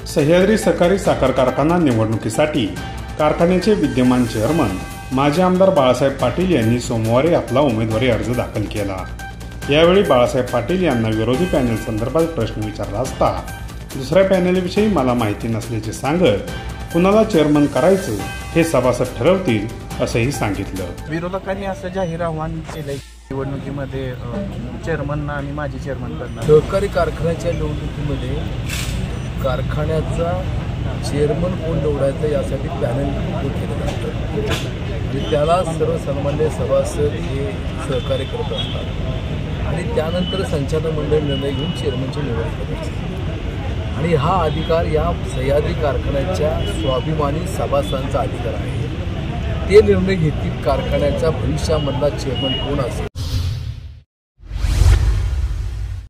सह्याद्री सहकारी साखर कारखाना निवडणुकीसाठी कारखान्याचे विद्यमान चेअरमन माजी आमदार बाळासाहेब पाटील यांनी सोमवारी आपला उमेदवारी अर्ज दाखल केला। यावेळी बाळासाहेब पाटील यांना विरोधी पॅनल संदर्भात प्रश्न विचारला असता दुसऱ्या पॅनलविषयी मला माहिती नसल्याचे सांगत कुणाला चेअरमन करायचं हे सभासद ठरवतील असंही सांगितलं। विरोधकांनी असं जाहीर आव्हान केलंय निवडणुकीमध्ये चेअरमन आणि माजी चेअरमन करणार। सहकारी कारखान्याच्या निवडणुकीमध्ये कारखान्याचा चेअरमन कोण निवडायचा यासाठी पॅनल केलं जातं आणि त्याला सर्वसामान्य सभासद हे सहकार्य करत असतात आणि त्यानंतर संचालक मंडळ निर्णय घेऊन चेअरमनची निवड करत असतात आणि हा अधिकार या सह्याद्री कारखान्याच्या स्वाभिमानी सभासदांचा अधिकार आहे। ते निर्णय घेतील कारखान्याचा भविष्यामधला चेअरमन कोण असेल